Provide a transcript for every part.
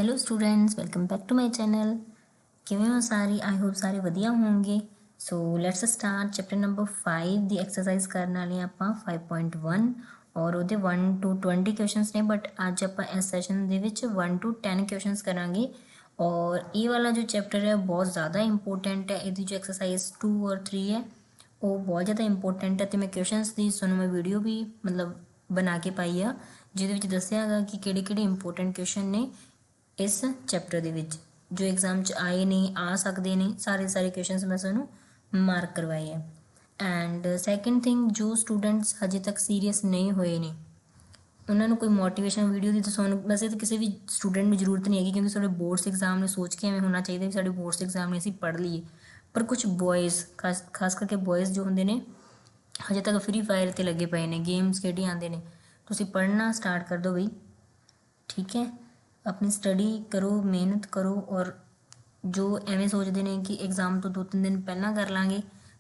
Hello students, welcome back to my channel. किवें हो सारे? आई होप सारे वधिया होंगे। So let's start chapter number 5 दी एक्सरसाइज करने वाले ਆਪਾਂ 5.1 और ਉਹਦੇ 1 to 20 क्वेश्चंस ने, बट ਅੱਜ ਆਪਾਂ ਇਸ ਸੈਸ਼ਨ ਦੇ ਵਿੱਚ 1 to 10 क्वेश्चंस ਕਰਾਂਗੇ। और ये वाला जो चैप्टर है बहुत ज़्यादा इंपॉर्टेंट है। ਇਹਦੀ जो एक्सरसाइज 2 और 3 है वो बहुत ज़्यादा इंपॉर्टेंट है। तो मैं क्वेश्चंस ਦੀ ਤੁਹਾਨੂੰ मैं वीडियो भी मतलब बना के पाई आ ਜਿਹਦੇ ਵਿੱਚ ਦੱਸਿਆ ਹੈਗਾ ਕਿ ਕਿਹੜੇ इंपॉर्टेंट क्वेश्चन ने इस चैप्टर ਦੇ ਵਿੱਚ जो एग्जाम च आए नहीं, आ सकते नहीं, सारे क्वेश्चंस मैं ਤੁਹਾਨੂੰ मार्क करवाए है। एंड सैकेंड थिंग, जो स्टूडेंट्स हजे तक सीरीयस नहीं होए ने उन्होंने कोई मोटिवेशन वीडियो की तो सुन, वैसे तो किसी भी स्टूडेंट में जरूरत नहीं हैगी क्योंकि साढ़े बोर्ड्स एग्जाम ने सोच के एवं होना चाहिए भी साढ़े बोर्ड्स एग्जाम ने असीं पढ़ लीए। पर कुछ बॉयज़ खास करके बॉयज़ जो होंगे ने हजे तक फ्री फायर ते लगे पे ने, गेम्स खेडी आते हैं। तुसीं पढ़ना स्टार्ट कर दो बई, ठीक है। अपनी स्टडी करो, मेहनत करो। और जो एवें सोचते हैं कि एग्जाम तो 2-3 दिन पहला कर लाँगे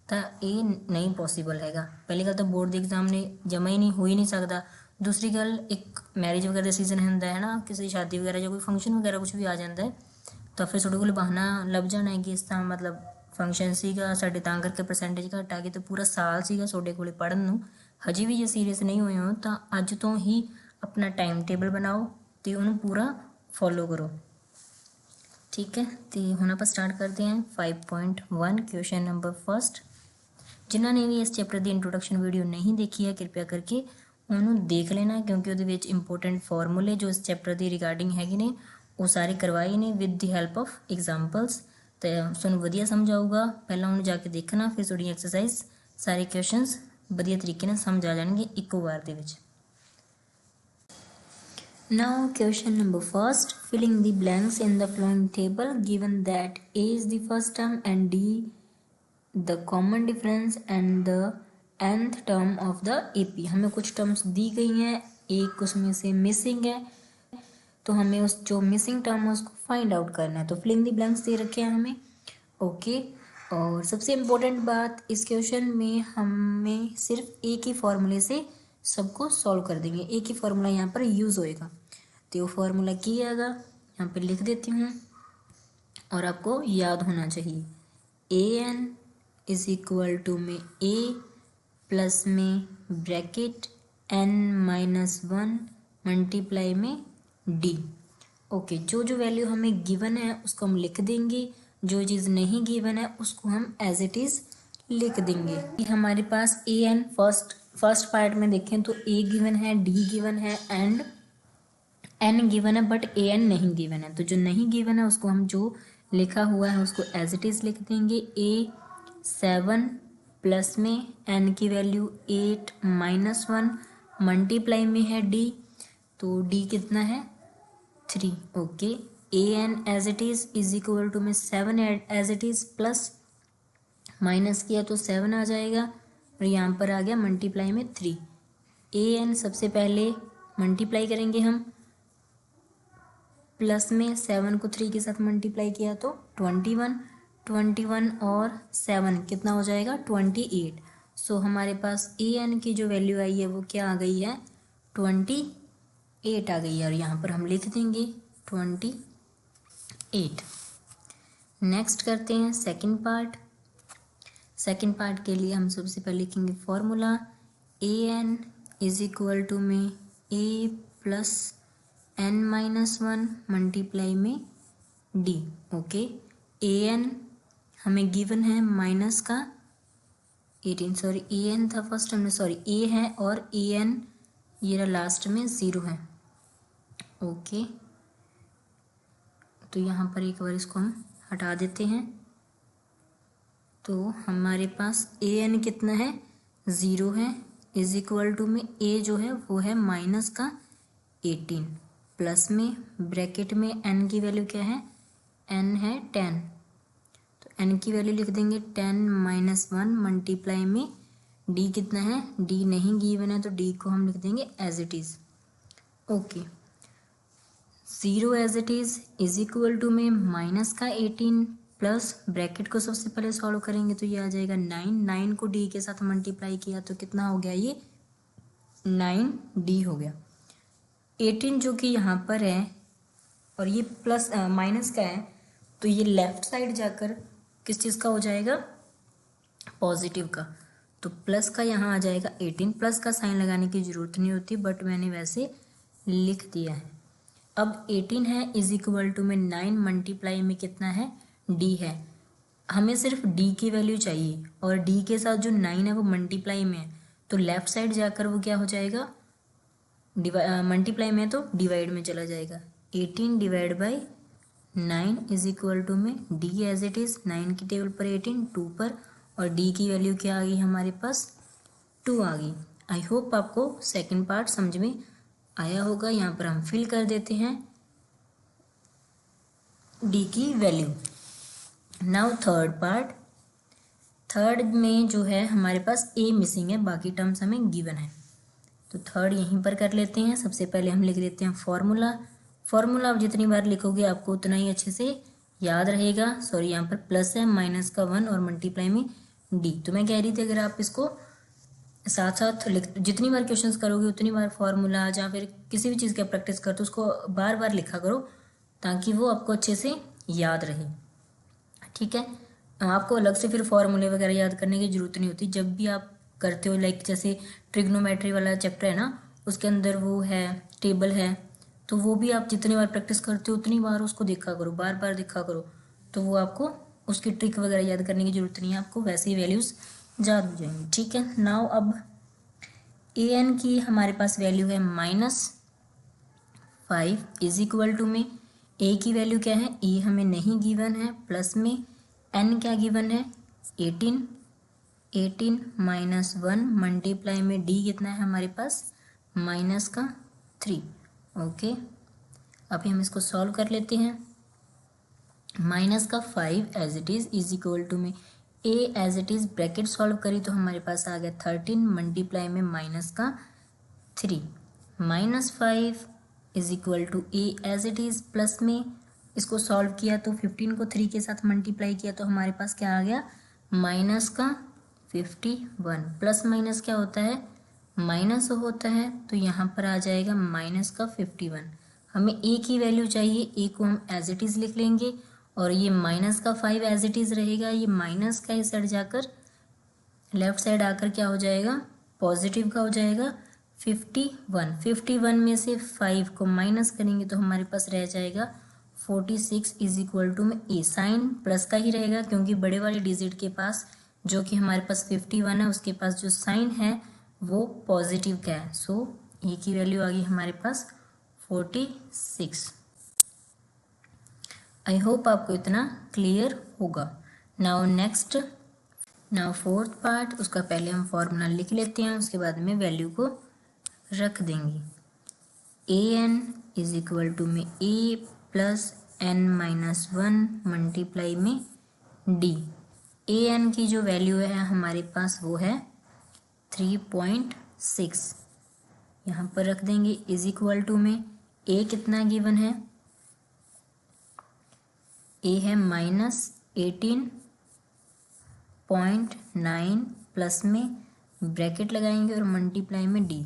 तो ये नहीं पॉसीबल हैगा। पहली गल तो बोर्ड के एग्जाम ने जमा ही नहीं हो ही नहीं सकता। दूसरी गल, एक मैरिज वगैरह का सीजन होंदा है ना, किसी शादी वगैरह या कोई फंक्शन वगैरह कुछ भी आ जाता है तो फिर थोड़े को बहाना लभ जाना है कि इस तरह मतलब फंक्शन सीगा साडे तां करके परसेंटेज घट आ गई। तो पूरा साल सीगा तुहाडे कोले पढ़न नूं, हजे भी जे सीरीयस नहीं होए हो तो अज तो ही अपना टाइम टेबल बनाओ तो उन्होंने पूरा फॉलो करो, ठीक है। तो हुण आप स्टार्ट करते हैं 5.1 क्वेश्चन नंबर फर्स्ट। जिन्होंने भी इस चैप्टर की इंट्रोडक्शन वीडियो नहीं देखी है कृपया करके उन्होंने देख लेना क्योंकि वो इंपोर्टेंट फॉर्मूले जो इस चैप्टर की रिगार्डिंग हैगे ने वो सारे करवाए ने with the help of examples. तो तुहानूं वधिया समझ आऊगा। पहला उन्होंने जाके देखना, फिर थोड़ी एक्सरसाइज सारे क्वेश्चनस वधिया तरीके नाल समझ आ जाएंगे इक्को बार दे विच। Now question number first, filling the blanks in the following table given that A is the first term and D the common difference and the nth term of the AP। हमें कुछ terms दी गई हैं, एक उसमें से missing है तो हमें उस जो मिसिंग टर्म है उसको फाइंड आउट करना है। तो फिलिंग दी ब्लैंक्स दे रखे हैं हमें, ओके। और सबसे इम्पोर्टेंट बात, इस क्वेश्चन में हमें सिर्फ एक ही फॉर्मूले से सबको सॉल्व कर देंगे। एक ही फार्मूला यहाँ पर यूज़ होएगा। तो वो फार्मूला की आएगा यहाँ पे लिख देती हूँ और आपको याद होना चाहिए। AN इज इक्वल टू में A प्लस में ब्रैकेट N-1 मल्टीप्लाई में D, ओके। जो वैल्यू हमें गिवन है उसको हम लिख देंगे, जो चीज़ नहीं गिवन है उसको हम एज इट इज़ लिख देंगे। हमारे पास AN फर्स्ट पार्ट में देखें तो A गिवन है, D गिवन है एंड N गिवन है, बट AN नहीं गिवन है। तो जो नहीं गिवन है उसको हम जो लिखा हुआ है उसको एज इट इज़ लिख देंगे। A7 प्लस में N की वैल्यू 8-1 मल्टीप्लाई में है D, तो D कितना है 3, okay. AN as it is equal to में 7 as it is plus minus किया तो 7 आ जाएगा और यहाँ पर आ गया मल्टीप्लाई में 3। AN सबसे पहले मल्टीप्लाई करेंगे हम, प्लस में 7 को 3 के साथ मल्टीप्लाई किया तो 21 और 7 कितना हो जाएगा 28। सो हमारे पास AN की जो वैल्यू आई है वो क्या आ गई है 28 आ गई है और यहाँ पर हम लिख देंगे 28। नेक्स्ट करते हैं सेकंड पार्ट। सेकंड पार्ट के लिए हम सबसे पहले लिखेंगे formula AN is equal to में A प्लस N-1 मल्टीप्लाई में D, ओके। AN हमें गिवन है माइनस का 18, सॉरी AN था फर्स्ट हमने, सॉरी A है और AN ये लास्ट में 0 है, ओके। तो यहाँ पर एक बार इसको हम हटा देते हैं तो हमारे पास AN कितना है 0 है, इज इक्वल टू में A जो है वो है माइनस का 18 प्लस में ब्रैकेट में N की वैल्यू क्या है, N है 10, तो N की वैल्यू लिख देंगे 10-1 मल्टीप्लाई में D कितना है, D नहीं गिवन है तो D को हम लिख देंगे as it is, okay. 0 as it is equal to में माइनस का 18 प्लस ब्रैकेट को सबसे पहले सॉल्व करेंगे तो ये आ जाएगा 9 को D के साथ मल्टीप्लाई किया तो कितना हो गया, ये 9D हो गया। 18 जो कि यहाँ पर है और ये प्लस माइनस का है, तो ये लेफ्ट साइड जाकर किस चीज़ का हो जाएगा, पॉजिटिव का। तो प्लस का यहाँ आ जाएगा 18, प्लस का साइन लगाने की ज़रूरत नहीं होती बट मैंने वैसे लिख दिया है। अब 18 है इज इक्वल टू में 9 मल्टीप्लाई में कितना है, डी है। हमें सिर्फ डी की वैल्यू चाहिए और डी के साथ जो 9 है वो मल्टीप्लाई में है, तो लेफ्ट साइड जाकर वो क्या हो जाएगा, मल्टीप्लाई में तो डिवाइड में चला जाएगा। 18 divide by 9 is equal to में डी एज इट इज़, 9 की टेबल पर 18 2 पर, और डी की वैल्यू क्या आ गई हमारे पास, 2 आ गई। आई होप आपको सेकंड पार्ट समझ में आया होगा। यहाँ पर हम फिल कर देते हैं डी की value. Now third part, third में जो है हमारे पास ए मिसिंग है, बाकी टर्म्स हमें गिवन है, तो थर्ड यहीं पर कर लेते हैं। सबसे पहले हम लिख देते हैं फॉर्मूला। फॉर्मूला आप जितनी बार लिखोगे आपको उतना ही अच्छे से याद रहेगा। सॉरी, यहाँ पर प्लस है, माइनस का 1 और मल्टीप्लाई में डी। तो मैं कह रही थी अगर आप इसको साथ साथ जितनी बार क्वेश्चंस करोगे उतनी बार फॉर्मूला या फिर किसी भी चीज़ का प्रैक्टिस करते उसको बार बार लिखा करो ताकि वो आपको अच्छे से याद रहे। ठीक है, आपको अलग से फिर फॉर्मूले वगैरह याद करने की ज़रूरत नहीं होती। जब भी आप करते हो, लाइक जैसे ट्रिग्नोमेट्री वाला चैप्टर है ना, उसके अंदर वो है टेबल है, तो वो भी आप जितनी बार प्रैक्टिस करते हो उतनी बार उसको देखा करो, बार बार देखा करो, तो वो आपको उसकी ट्रिक वगैरह याद करने की ज़रूरत नहीं है, आपको वैसे ही वैल्यूज़ याद हो जाएंगी। ठीक है, नाउ अब ए एन की हमारे पास वैल्यू है -5 इज इक्वल टू में ए की वैल्यू क्या है, ए हमें नहीं गिवन है, प्लस में एन क्या गिवन है 18, 18 माइनस 1 मल्टीप्लाई में डी कितना है हमारे पास माइनस का 3। ओके, अभी हम इसको सॉल्व कर लेते हैं। माइनस का 5 as it is equal to में A as it is, bracket solve करी तो हमारे पास आ गया 13 मल्टीप्लाई में माइनस का 3, -5 is equal to A as it is, plus में इसको सॉल्व किया तो 15 को 3 के साथ मल्टीप्लाई किया तो हमारे पास क्या आ गया माइनस का 51। प्लस माइनस क्या होता है, माइनस होता है, तो यहाँ पर आ जाएगा माइनस का 51। हमें ए की वैल्यू चाहिए, ए को हम एज इट इज़ लिख लेंगे और ये माइनस का 5 एज इट इज़ रहेगा। ये माइनस का इस साइड जाकर लेफ्ट साइड आकर क्या हो जाएगा, पॉजिटिव का हो जाएगा 51। 51 में से 5 को माइनस करेंगे तो हमारे पास रह जाएगा 46 इज इक्वल टू में ए। साइन प्लस का ही रहेगा क्योंकि बड़े वाले डिजिट के पास जो कि हमारे पास 51 है उसके पास जो साइन है वो पॉजिटिव का है। सो ए की वैल्यू आ गई हमारे पास 46। आई होप आपको इतना क्लियर होगा। Now next, now fourth part, उसका पहले हम फॉर्मूला लिख लेते हैं, उसके बाद में वैल्यू को रख देंगे। ए एन इज इक्वल टू में ए प्लस एन माइनस 1 मल्टीप्लाई में डी। ए एन की जो वैल्यू है हमारे पास वो है 3.6, यहाँ पर रख देंगे इज इक्वल टू में ए कितना गिवन है, ए है -18.9 प्लस में ब्रैकेट लगाएंगे और मल्टीप्लाई में डी।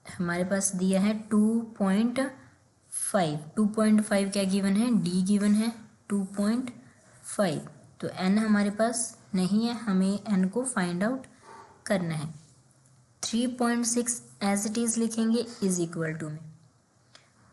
हमारे पास दिया है 2.5, 2.5 क्या गिवन है, डी गिवन है 2.5, तो एन हमारे पास नहीं है, हमें एन को फाइंड आउट करना है। 3.6 एज इट इज़ लिखेंगे इज इक्वल टू में।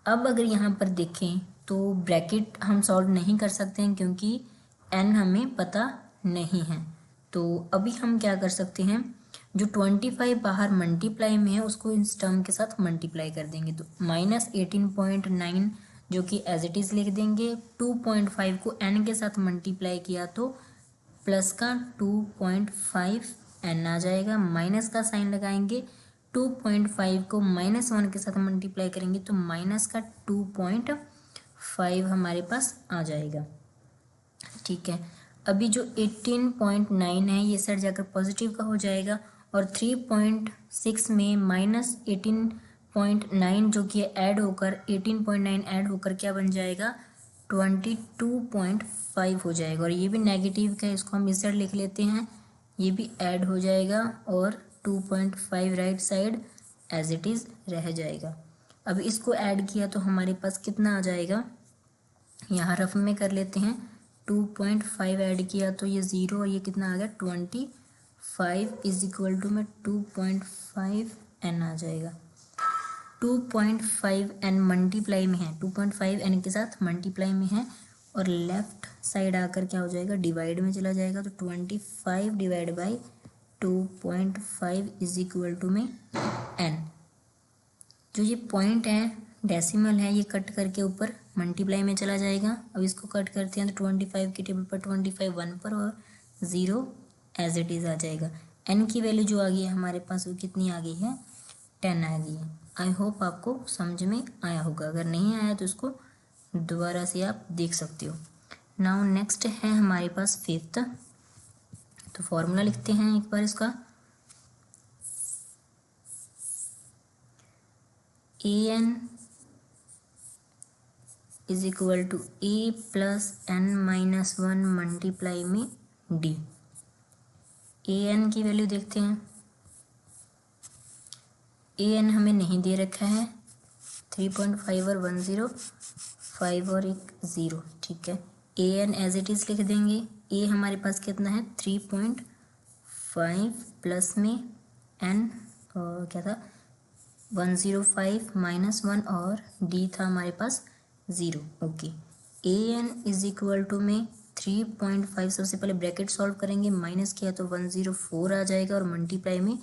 अब अगर यहाँ पर देखें तो ब्रैकेट हम सॉल्व नहीं कर सकते हैं क्योंकि एन हमें पता नहीं है। तो अभी हम क्या कर सकते हैं, जो 25 बाहर मल्टीप्लाई में है उसको इस टर्म के साथ मल्टीप्लाई कर देंगे, तो -18.9 जो कि एज इट इज़ लिख देंगे। 2.5 को एन के साथ मल्टीप्लाई किया तो प्लस का 2.5 एन आ जाएगा, माइनस का साइन लगाएंगे, 2.5 को -1 के साथ मल्टीप्लाई करेंगे तो माइनस का 2.5 हमारे पास आ जाएगा। ठीक है, अभी जो 18.9 है ये साइड जाकर पॉजिटिव का हो जाएगा और 3.6 में -18.9 जो कि ऐड होकर 18.9 ऐड होकर क्या बन जाएगा 22.5 हो जाएगा, और ये भी नेगेटिव का है, इसको हम इस साइड लिख लेते हैं, ये भी ऐड हो जाएगा और 2.5 right side as it is रह जाएगा। अब इसको ऐड किया तो हमारे पास कितना आ जाएगा, यहाँ रफ में कर लेते हैं, 2.5 ऐड किया तो ये 0 और ये कितना आ गया 25 इज इक्वल टू में 2.5 n आ जाएगा। 2.5 n मल्टीप्लाई में है, 2.5 n के साथ मल्टीप्लाई में है और लेफ्ट साइड आकर क्या हो जाएगा, डिवाइड में चला जाएगा। तो 25 divide by 2.5 is equal to में n। जो ये पॉइंट है डेसिमल है, ये कट करके ऊपर मल्टीप्लाई में चला जाएगा। अब इसको कट करते हैं तो 25 की टेबल पर 25 1 पर और 0 एज इट इज़ आ जाएगा। n की वैल्यू जो आ गई है हमारे पास वो कितनी आ गई है, 10 आ गई है। आई होप आपको समझ में आया होगा, अगर नहीं आया तो इसको दोबारा से आप देख सकते हो। नाउ नेक्स्ट है हमारे पास फिफ्थ, तो फॉर्मूला लिखते हैं एक बार इसका। an is equal to a plus n minus 1 multiply में d। an की वैल्यू देखते हैं, an हमें नहीं दे रखा है, 3.5 और 1 0 5 और एक 0, ठीक है। an एज इट इज़ लिख देंगे। a हमारे पास कितना है 3.5 प्लस में n और क्या था 105 माइनस 1 और d था हमारे पास 0, okay. an is equal to में 3.5 सबसे पहले ब्रैकेट सॉल्व करेंगे, माइनस किया तो 104 आ जाएगा और मल्टीप्लाई में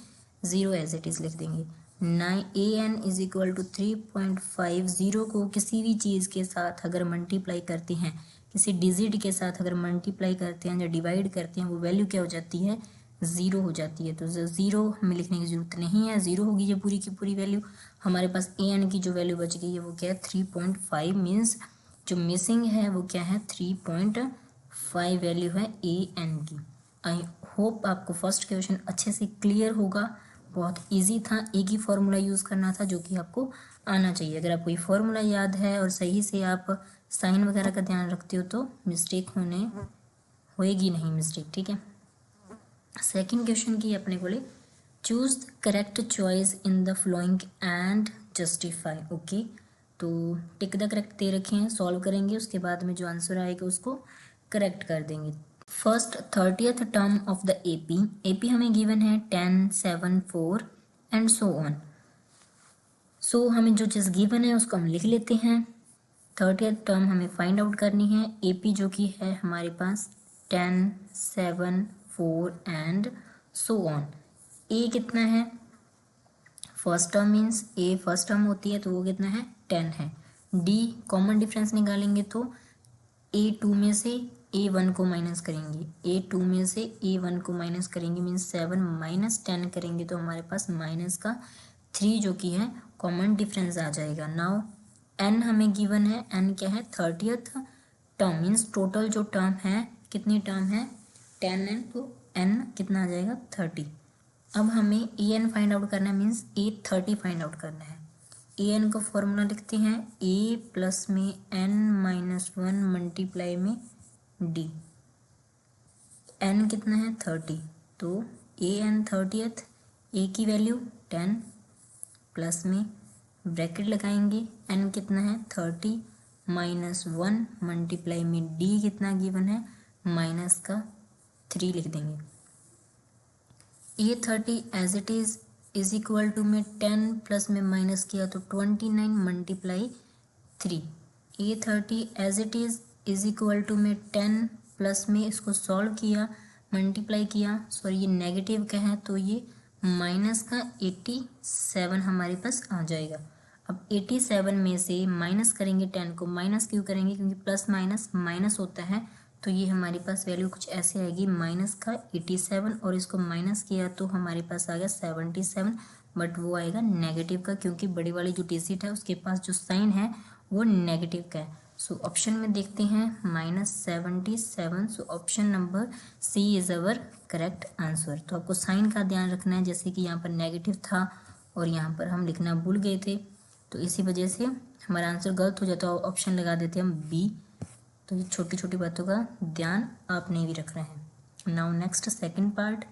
0 एज इट इज़ लिख देंगे। an इज इक्वल टू 3.5, 0 को किसी भी चीज़ के साथ अगर मल्टीप्लाई करते हैं, किसी डिजिट के साथ अगर मल्टीप्लाई करते हैं या डिवाइड करते हैं, वो वैल्यू क्या हो जाती है 0 हो जाती है। तो 0 हमें लिखने की ज़रूरत नहीं है, 0 होगी ये पूरी की पूरी वैल्यू। हमारे पास an की जो वैल्यू बच गई है वो क्या है 3.5, मीन्स जो मिसिंग है वो क्या है 3.5 वैल्यू है an की। आई होप आपको फर्स्ट क्वेश्चन अच्छे से क्लियर होगा, बहुत इजी था, एक ही फार्मूला यूज़ करना था जो कि आपको आना चाहिए। अगर आपको ये फार्मूला याद है और सही से आप साइन वगैरह का ध्यान रखते हो तो मिस्टेक होएगी नहीं मिस्टेक, ठीक है। सेकंड क्वेश्चन की अपने बोले choose the correct choice in the flowing and justify, okay. तो टिक द करेक्ट दे रखे हैं, सॉल्व करेंगे, उसके बाद में जो आंसर आएगा उसको करेक्ट कर देंगे। First 30th term of the AP हमें गिवन है 10 7 4 एंड सो ऑन। सो हमें जो चीज़ गिवन है उसको हम लिख लेते हैं। 30th टर्म हमें फाइंड आउट करनी है। एपी जो कि है हमारे पास 10 7 4 एंड सो ऑन। ए कितना है, फर्स्ट टर्म मीन्स ए फर्स्ट टर्म होती है तो वो कितना है 10 है। डी कॉमन डिफरेंस निकालेंगे तो A2 में से A1 को माइनस करेंगे, A2 में से A1 को माइनस करेंगे मीन्स 7 माइनस 10 करेंगे तो हमारे पास माइनस का 3 जो कि है कॉमन डिफरेंस आ जाएगा। नाउ n हमें गिवन है, n क्या है 30th टर्म मीन्स टोटल जो टर्म है कितनी टर्म है 10n, तो n कितना आ जाएगा 30। अब हमें an फाइंड आउट करना है मीन्स A30 फाइंड आउट करना है। an का फॉर्मूला लिखते हैं a प्लस में n माइनस 1 मल्टीप्लाई में d। n कितना है 30, तो an 30th, a की वैल्यू 10 प्लस में ब्रैकेट लगाएंगे, n कितना है 30 माइनस 1 मल्टीप्लाई में d कितना गिवन है माइनस का 3 लिख देंगे। A30 as it is equal to में 10 प्लस में माइनस किया तो 29 multiply 3। A30 as it is equal to में 10 प्लस में इसको सॉल्व किया मल्टीप्लाई किया, सॉरी ये नेगेटिव का है तो ये माइनस का 87 हमारे पास आ जाएगा। अब 87 में से माइनस करेंगे 10 को, माइनस क्यों करेंगे क्योंकि प्लस माइनस माइनस होता है, तो ये हमारे पास वैल्यू कुछ ऐसे आएगी माइनस का 87 और इसको माइनस किया तो हमारे पास आ गया 77, बट वो आएगा नेगेटिव का क्योंकि बड़ी वाली जो डिजिट है उसके पास जो साइन है वो नेगेटिव का है। सो ऑप्शन में देखते हैं -77, so option number C is our correct answer. तो आपको साइन का ध्यान रखना है, जैसे कि यहाँ पर नेगेटिव था और यहाँ पर हम लिखना भूल गए थे तो इसी वजह से हमारा आंसर गलत हो जाता है, ऑप्शन लगा देते हैं हम बी। तो ये छोटी छोटी बातों का ध्यान आपने भी रखना है। Now next second part.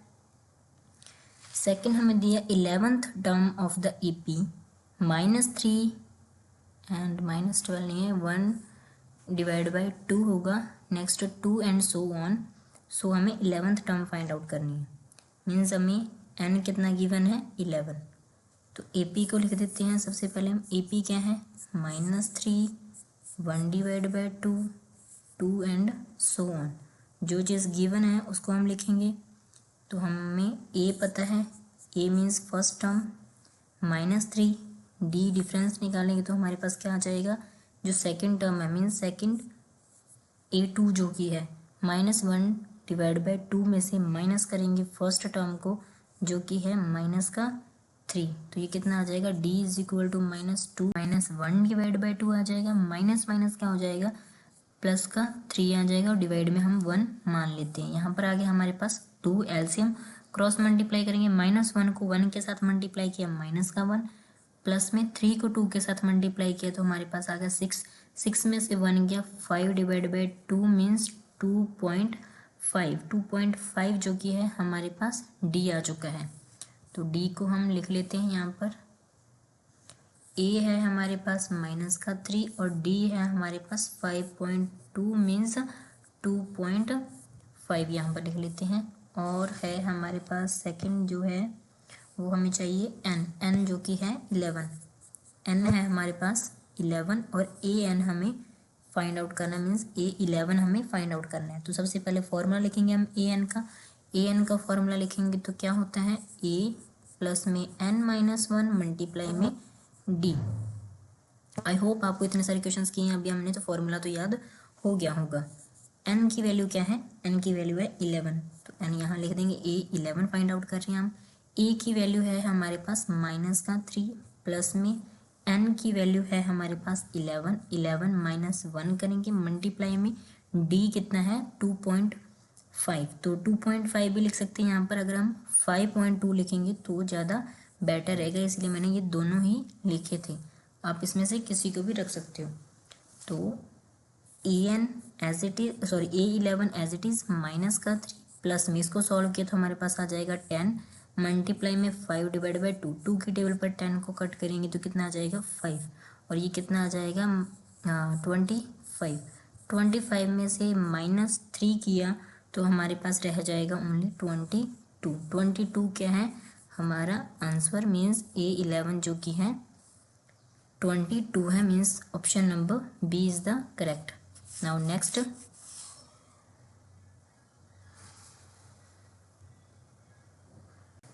Second हमें दिया 11th term of the AP -3 and -12 नहीं है, 1 डिवाइड बाई 2 होगा, नेक्स्ट 2 एंड सो ऑन। सो हमें 11th टर्म फाइंड आउट करनी है, मीन्स हमें n कितना गिवन है 11। तो AP को लिख देते हैं। सबसे पहले हम AP क्या है -3, 1 divide by 2, 2 and so on. जो चीज़ गिवन है उसको हम लिखेंगे। तो हमें A पता है, A means first term, -3, D difference निकालेंगे तो हमारे पास क्या आ जाएगा, जो सेकंड टर्म है मीन्स सेकंड A2 जो कि है -1 डिवाइड बाई 2 में से माइनस करेंगे फर्स्ट टर्म को जो कि है -3। तो ये कितना आ जाएगा, D is equal to -2 -1 divide by 2 आ जाएगा, माइनस माइनस क्या हो जाएगा, प्लस का 3 आ जाएगा और डिवाइड में हम 1 मान लेते हैं। यहाँ पर आगे हमारे पास 2 एलसीएम क्रॉस मल्टीप्लाई करेंगे, -1 को 1 के साथ मल्टीप्लाई किया माइनस का 1, प्लस में 3 को 2 के साथ मल्टीप्लाई किया तो हमारे पास आ गया 6, 6 में से 1 गया, 5 डिवाइड बाई 2 मीन्स 2.5 जो कि है हमारे पास D आ चुका है। तो D को हम लिख लेते हैं यहाँ पर। A है हमारे पास -3 और D है हमारे पास 5.2 मीन्स 2.5 यहाँ पर लिख लेते हैं। और है हमारे पास सेकंड जो है वो हमें चाहिए n जो कि है 11, n है हमारे पास 11 और an हमें फाइंड आउट करना मीन्स A11 हमें फाइंड आउट करना है। तो सबसे पहले फॉर्मूला लिखेंगे हम an का फॉर्मूला लिखेंगे तो क्या होता है, A प्लस में n-1 मल्टीप्लाई में D। आई होप आपको इतने सारे क्वेश्चंस किए हैं अभी हमने, तो फॉर्मूला तो याद हो गया होगा। n की वैल्यू क्या है, n की वैल्यू है 11, तो n यहाँ लिख देंगे। A11 फाइंड आउट कर रहे हैं हम। A की वैल्यू है हमारे पास -3 प्लस में n की वैल्यू है हमारे पास 11, 11 -1 करेंगे मल्टीप्लाई में D कितना है 2.5, तो 2.5 भी लिख सकते हैं यहाँ पर। अगर हम 5.2 लिखेंगे तो ज़्यादा बेटर रहेगा, इसलिए मैंने ये दोनों ही लिखे थे। आप इसमें से किसी को भी रख सकते हो। तो an as it is A11 as it is -3 plus में इसको सॉल्व किया तो हमारे पास आ जाएगा 10 मल्टीप्लाई में 5 डिवाइड बाई 2, 2 की टेबल पर 10 को कट करेंगे तो कितना आ जाएगा 5, और ये कितना आ जाएगा 25, 25 में से -3 किया तो हमारे पास रह जाएगा ओनली 22, 22 क्या है हमारा आंसर मीन्स A11 जो कि है 22 है, means option number B is the correct. Now next,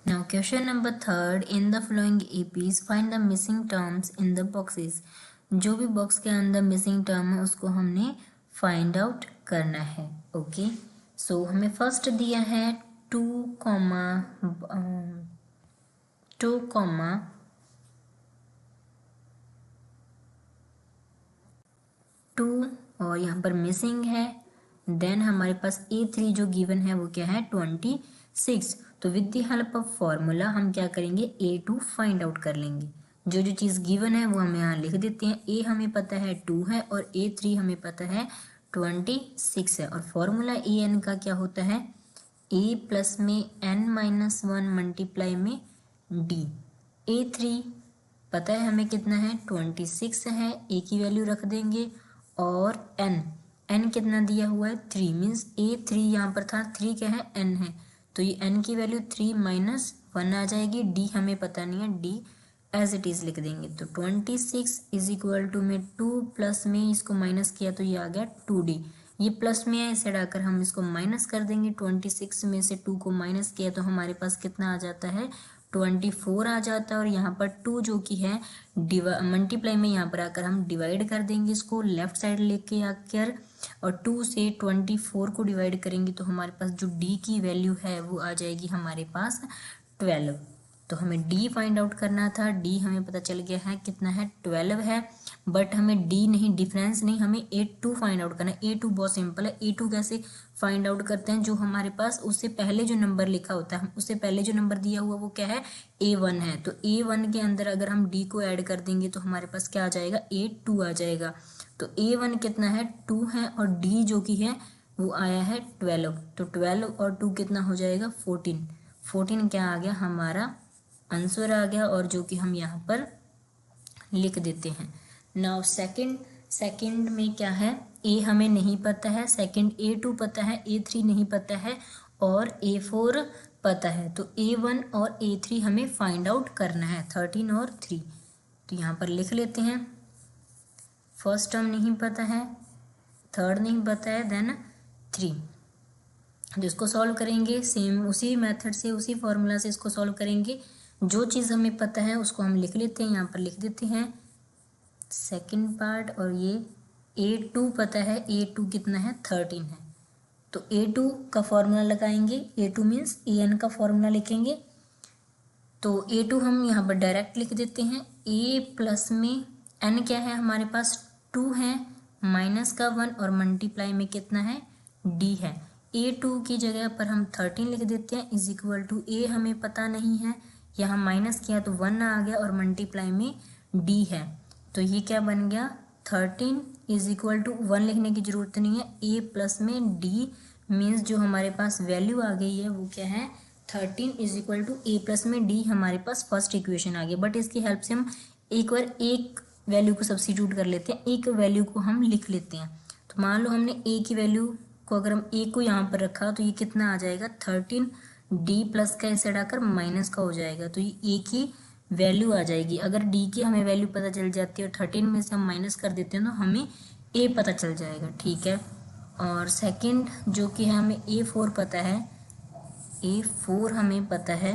now question number 3, in the following APs find the missing terms in the boxes। जो भी बॉक्स के अंदर मिसिंग टर्म है उसको हमने फाइंड आउट करना है। ओके, सो हमें फर्स्ट दिया है 2, 2 और यहाँ पर मिसिंग है। देन हमारे पास A3 जो गिवन है वो क्या है 26। तो with the help of formula हम क्या करेंगे, A2 फाइंड आउट कर लेंगे। जो जो चीज़ गिवन है वो हम यहाँ लिख देते हैं। A हमें पता है 2 है और A3 हमें पता है 26 है। और फॉर्मूला an का क्या होता है, A प्लस में n-1 मल्टीप्लाई में D। A3 पता है हमें कितना है 26 है, A की वैल्यू रख देंगे और n कितना दिया हुआ है 3, मीन्स A3 यहाँ पर था, 3 क्या है n है, तो ये n की वैल्यू 3 -1 आ जाएगी। D हमें पता नहीं है, D एज इट इज लिख देंगे। तो 26 इज इक्वल टू में 2 प्लस में इसको माइनस किया तो ये आ गया 2D। ये प्लस में है, इसे हटाकर हम इसको माइनस कर देंगे। 26 में से 2 को माइनस किया तो हमारे पास कितना आ जाता है 24 आ जाता है। और यहाँ पर 2 जो कि है मल्टीप्लाई में यहाँ पर आकर हम डिवाइड कर देंगे, इसको लेफ्ट साइड लेके आकर, और 2 से 24 को डिवाइड करेंगे तो हमारे पास जो D की वैल्यू है वो आ जाएगी हमारे पास 12। तो हमें D फाइंड आउट करना था। D हमें पता चल गया है कितना है 12 है, बट हमें D नहीं, डिफरेंस नहीं, हमें A2 फाइंड आउट करना है। A2 बहुत सिंपल है। A2 कैसे फाइंड आउट करते हैं, जो हमारे पास उससे पहले जो नंबर लिखा होता है, उससे पहले जो नंबर दिया हुआ वो क्या है A1 है। तो A1 के अंदर अगर हम D को ऐड कर देंगे तो हमारे पास क्या आ जाएगा A2 आ जाएगा। तो A1 कितना है 2 है और D जो कि है वो आया है 12। तो 12 और 2 कितना हो जाएगा 14। 14 क्या आ गया हमारा आंसर आ गया, और जो कि हम यहाँ पर लिख देते हैं। नाउ सेकंड में क्या है, ए हमें नहीं पता है, सेकंड A2 पता है, A3 नहीं पता है और A4 पता है। तो A1 और A3 हमें फाइंड आउट करना है, 13 और 3। तो यहाँ पर लिख लेते हैं, फर्स्ट टर्म नहीं पता है, थर्ड नहीं पता है, देन 3। जिसको सॉल्व करेंगे सेम उसी मेथड से, उसी फॉर्मूला से इसको सॉल्व करेंगे। जो चीज़ हमें पता है उसको हम लिख लेते हैं, यहाँ पर लिख देते हैं सेकंड पार्ट। और ये A2 पता है, A2 कितना है, 13 है। तो A2 का फॉर्मूला लगाएंगे, A2 मीन्स AN का फॉर्मूला लिखेंगे। तो A2 हम यहाँ पर डायरेक्ट लिख देते हैं, A प्लस में N क्या है हमारे पास 2 है, माइनस का 1 और मल्टीप्लाई में कितना है, D है। A2 की जगह पर हम 13 लिख देते हैं, इज इक्वल टू A हमें पता नहीं है, यहाँ माइनस किया तो 1 आ गया और मल्टीप्लाई में D है। तो ये क्या बन गया, 13 इज इक्वल टू 1 लिखने की ज़रूरत नहीं है, A प्लस में D मीन्स जो हमारे पास वैल्यू आ गई है वो क्या है, 13 is equal to A plus में D हमारे पास फर्स्ट इक्वेशन आ गई। बट इसकी हेल्प से हम एक बार एक वैल्यू को सब्स्टिट्यूट कर लेते हैं, एक वैल्यू को हम लिख लेते हैं। तो मान लो हमने A की वैल्यू को, अगर हम A को यहाँ पर रखा तो ये कितना आ जाएगा, 13 D प्लस का इसे हटाकर माइनस का हो जाएगा, तो ये A की वैल्यू आ जाएगी। अगर D की हमें वैल्यू पता चल जाती है और 13 में से हम माइनस कर देते हैं तो हमें A पता चल जाएगा, ठीक है। और सेकंड जो कि है हमें A4 पता है, A4 हमें पता है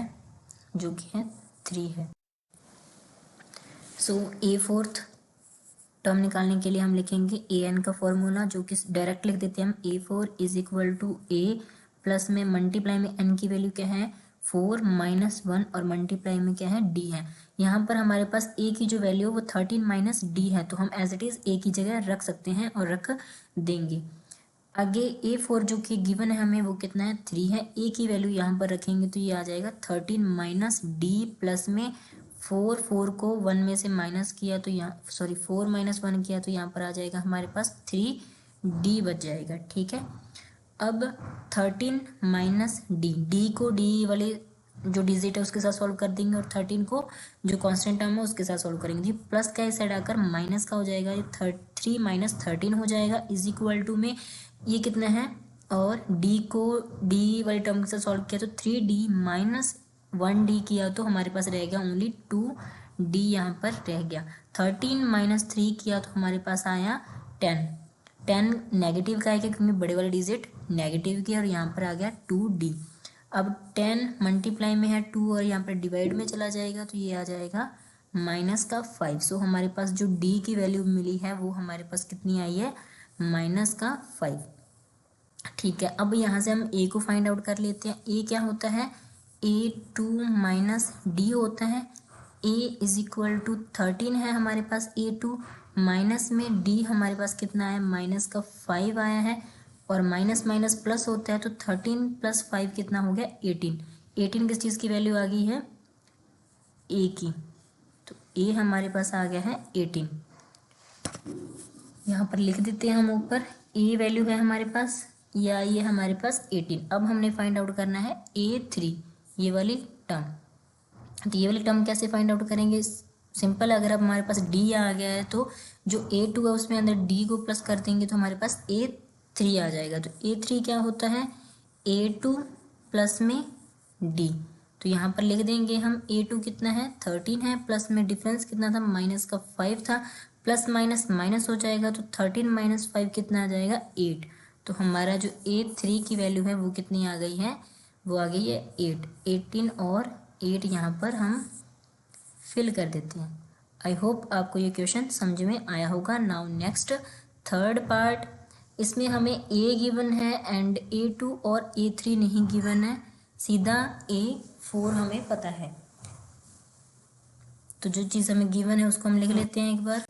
जो कि है 3 है। सो A4th टर्म निकालने के लिए हम लिखेंगे AN का फॉर्मूला, जो कि डायरेक्ट लिख देते हैं हम, A4 is equal to A plus में मल्टीप्लाई में N की वैल्यू क्या है, 4 माइनस 1 और मल्टीप्लाई में क्या है, D है। यहाँ पर हमारे पास A की जो वैल्यू है वो 13 माइनस D है, तो हम एज इट इज़ A की जगह रख सकते हैं और रख देंगे। आगे A4 जो कि गिवन है हमें वो कितना है, 3 है। A की वैल्यू यहाँ पर रखेंगे तो ये आ जाएगा 13 माइनस D प्लस में 4 को 1 में से माइनस किया तो यहाँ 4 माइनस 1 किया तो यहाँ पर आ जाएगा हमारे पास 3D बच जाएगा, ठीक है। अब 13 माइनस D को D वाले जो डिजिट है उसके साथ सॉल्व कर देंगे और 13 को जो कांस्टेंट टर्म है उसके साथ सॉल्व करेंगे। प्लस का इस साइड आकर माइनस का हो जाएगा, ये 3 माइनस 13 हो जाएगा, इज इक्वल टू में ये कितना है, और D को D वाली टर्म के साथ सॉल्व किया तो 3D माइनस 1D किया तो हमारे पास रह गया ओनली 2D यहाँ पर रह गया। 13 माइनस 3 किया तो हमारे पास आया 10 नेगेटिव का आएगा क्योंकि बड़े वाले डिजिट नेगेटिव की, और यहाँ पर आ गया 2D। अब 10 मल्टीप्लाई में है 2 और यहाँ पर डिवाइड में चला जाएगा तो ये आ जाएगा माइनस का 5। सो हमारे पास जो D की वैल्यू मिली है वो हमारे पास कितनी आई है, माइनस का 5, ठीक है। अब यहाँ से हम A को फाइंड आउट कर लेते हैं। A क्या होता है, A2 माइनस D होता है। A इज इक्वल टू 13 है हमारे पास, A2 माइनस में D हमारे पास कितना है, माइनस का 5 आया है, और माइनस माइनस प्लस होता है तो 13 प्लस 5 कितना हो गया, 18 किस चीज़ की वैल्यू आ गई है, A की, तो A हमारे पास आ गया है 18। यहाँ पर लिख देते हैं हम ऊपर, A वैल्यू है हमारे पास, या ये हमारे पास 18। अब हमने फाइंड आउट करना है A3, ये वाली टर्म। तो ये वाली टर्म कैसे फाइंड आउट करेंगे, सिंपल, अगर अब हमारे पास D आ गया है तो जो A2 है उसमें अंदर D को प्लस कर देंगे तो हमारे पास A3 आ जाएगा। तो A3 क्या होता है, A2 प्लस में D। तो यहाँ पर लिख देंगे हम A2 कितना है, 13 है, प्लस में डिफरेंस कितना था, माइनस का 5 था, प्लस माइनस माइनस हो जाएगा तो 13 माइनस 5 कितना आ जाएगा, 8। तो हमारा जो A3 की वैल्यू है वो कितनी आ गई है, वो आ गई है 8। 18 और 8 यहाँ पर हम फिल कर देते हैं। आई होप आपको ये क्वेश्चन समझ में आया होगा। नाउ नेक्स्ट थर्ड पार्ट, इसमें हमें A गिवन है एंड A2 और A3 नहीं गिवन है, सीधा A4 हमें पता है। तो जो चीज़ हमें गिवन है उसको हम लिख लेते हैं एक बार।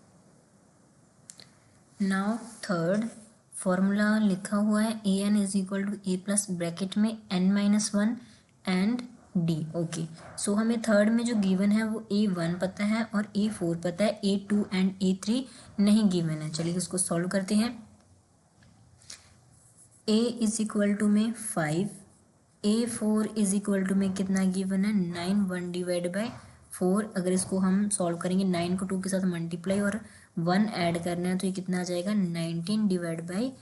नाउ थर्ड फॉर्मूला लिखा हुआ है AN is equal to A plus bracket में N-1 एंड D। ओके, सो हमें थर्ड में जो गिवन है वो A1 पता है और A4 पता है, A2 एंड A3 नहीं गिवन है। चलिए उसको सॉल्व करते हैं। A इज इक्वल टू में 5, A4 इज इक्वल टू में कितना गिवन है, 9, 1 डिवाइड बाई 4। अगर इसको हम सॉल्व करेंगे, 9 को 2 के साथ मल्टीप्लाई और 1 ऐड करना है तो ये कितना आ जाएगा 19 डिवाइड बाई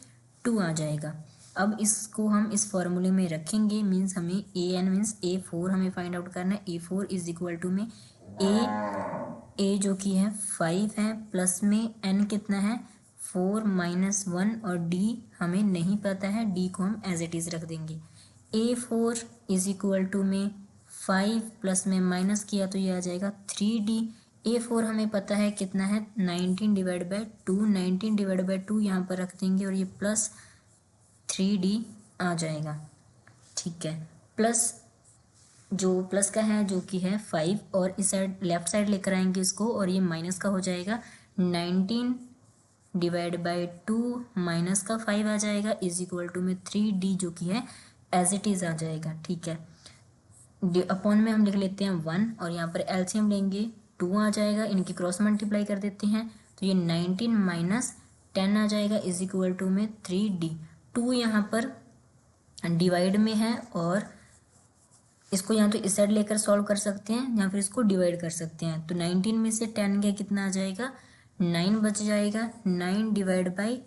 2 आ जाएगा। अब इसको हम इस फॉर्मूले में रखेंगे, मीन्स हमें ए एन मीन्स A4 हमें फाइंड आउट करना है। A4 इज इक्वल टू में ए जो कि है 5 है, प्लस में n कितना है 4 माइनस 1 और d हमें नहीं पता है, d को हम एज इट इज़ रख देंगे। A4 इज इक्वल टू में 5 प्लस में माइनस किया तो ये आ जाएगा 3d। A4 हमें पता है कितना है 19 डिवाइड बाई 2, 19 डिवाइड बाई 2 यहाँ पर रख देंगे और ये प्लस 3d आ जाएगा। ठीक है, प्लस जो प्लस का है जो कि है 5 और इस साइड लेफ्ट साइड लेकर आएंगे इसको और ये माइनस का हो जाएगा 19 डिवाइड बाई 2 माइनस का 5 आ जाएगा इज इक्वल टू में 3d जो कि है एज इट इज़ आ जाएगा। ठीक है, अपॉन में हम लिख लेते हैं 1 और यहाँ पर एलसीएम लेंगे 2 आ जाएगा, इनकी क्रॉस मल्टीप्लाई कर देते हैं तो ये 19 माइनस 10 आ जाएगा इज इक्वल टू में 3d। 2 यहाँ पर डिवाइड में है और इसको यहाँ तो इस साइड लेकर सॉल्व कर सकते हैं या फिर इसको डिवाइड कर सकते हैं। तो 19 में से 10 गया कितना आ जाएगा 9 बच जाएगा, 9 डिवाइड बाई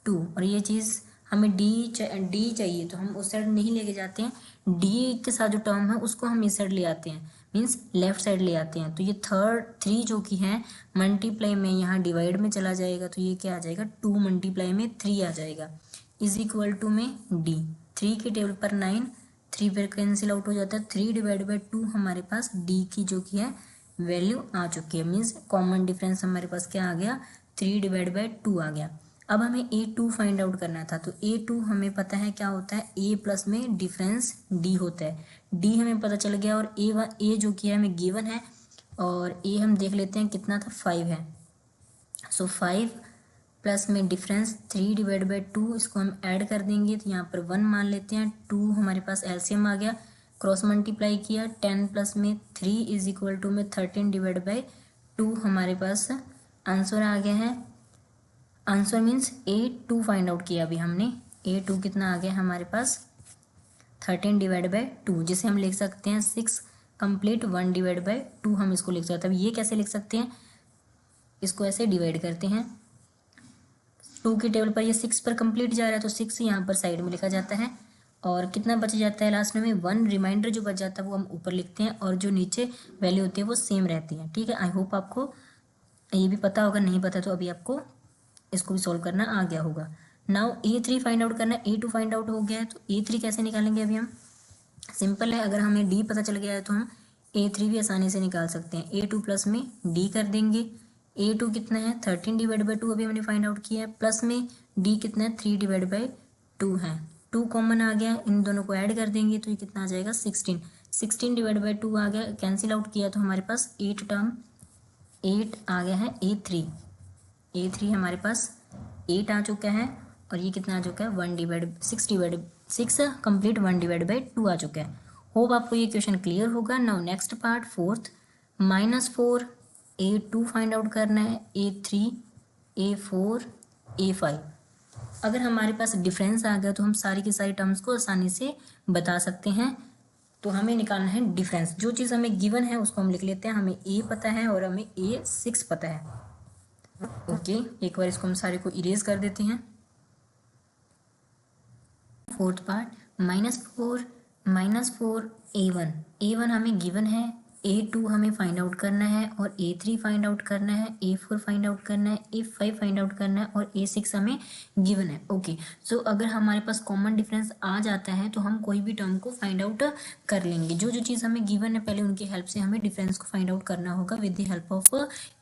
2 और ये चीज़ हमें डी चाहिए तो हम उस साइड नहीं लेके जाते हैं, डी के साथ जो टर्म है उसको हम इस साइड ले आते हैं, मीन्स लेफ्ट साइड ले आते हैं। तो ये 3 जो कि है मल्टीप्लाई में यहाँ डिवाइड में चला जाएगा तो ये क्या आ जाएगा 2 मल्टीप्लाई में 3 आ जाएगा इज इक्वल टू में डी। 3 के टेबल पर 9, 3 पर कैंसिल आउट हो जाता है, 3 डिवाइड बाई 2 हमारे पास डी की जो कि है वैल्यू आ चुकी है, मीन्स कॉमन डिफरेंस हमारे पास क्या आ गया 3 डिवाइड बाई 2 आ गया। अब हमें A2 फाइंड आउट करना था तो A2 हमें पता है क्या होता है A प्लस में डिफरेंस D होता है, D हमें पता चल गया और A जो कि है हमें गिवन है और A हम देख लेते हैं कितना था 5 है। सो 5 प्लस में डिफरेंस 3 डिवाइड बाई 2 इसको हम ऐड कर देंगे तो यहाँ पर 1 मान लेते हैं, 2 हमारे पास एलसीएम आ गया, क्रॉस मल्टीप्लाई किया 10 प्लस में 3 इज इक्वल टू में 13 डिवाइड बाई 2 हमारे पास आंसर आ गया है। Answer means A2 find out किया अभी हमने, A2 कितना आ गया हमारे पास 13 डिवाइड बाई 2 जिसे हम लिख सकते हैं 6 कंप्लीट 1 डिवाइड बाई 2 हम इसको लिख सकते हैं। अब ये कैसे लिख सकते हैं, इसको ऐसे डिवाइड करते हैं, 2 के टेबल पर ये 6 पर कंप्लीट जा रहा है तो 6 यहाँ पर साइड में लिखा जाता है और कितना बच जाता है लास्ट में 1, रिमाइंडर जो बच जाता है वो हम ऊपर लिखते हैं और जो नीचे वैल्यू होती है वो सेम रहती है। ठीक है, आई होप आपको ये भी पता होगा, नहीं पता तो अभी आपको इसको भी सॉल्व करना आ गया होगा। नाउ A3 फाइंड आउट करना है, A2 फाइंड आउट हो गया है तो A3 कैसे निकालेंगे अभी हम, सिंपल है, अगर हमें D पता चल गया है तो हम A3 भी आसानी से निकाल सकते हैं। A2 प्लस में D कर देंगे, A2 कितना है 13 डिवाइड बाई 2 अभी हमने फाइंड आउट किया है, प्लस में D कितना है 3 डिवाइड बाई 2 है, 2 कॉमन आ गया, इन दोनों को ऐड कर देंगे तो ये कितना आ जाएगा 16, 16 डिवाइड बाई 2 आ गया, कैंसिल आउट किया तो हमारे पास 8 टर्म 8 आ गया है A3 हमारे पास 8 आ चुका है और ये कितना आ चुका है 6 कंप्लीट 1 डिवाइड बाई 2 आ चुका है। होप आपको ये क्वेश्चन क्लियर होगा। Now next part fourth, -4 A2 find out करना है, A3 A4 A5। अगर हमारे पास डिफरेंस आ गया तो हम सारी की सारी टर्म्स को आसानी से बता सकते हैं। तो हमें निकालना है डिफरेंस, जो चीज़ हमें गिवन है उसको हम लिख लेते हैं, हमें A पता है और हमें A6 पता है। ओके, एक बार इसको हम सारे को इरेज कर देते हैं। फोर्थ पार्ट -4 A1 हमें गिवन है, A2 हमें फाइंड आउट करना है और A3 फाइंड आउट करना है, A4 फाइंड आउट करना है, A5 फाइंड आउट करना है और A6 हमें गिवन है। ओके, सो अगर हमारे पास कॉमन डिफरेंस आ जाता है तो हम कोई भी टर्म को फाइंड आउट कर लेंगे। जो जो चीज़ हमें गिवन है पहले उनकी हेल्प से हमें डिफरेंस को फाइंड आउट करना होगा with the help of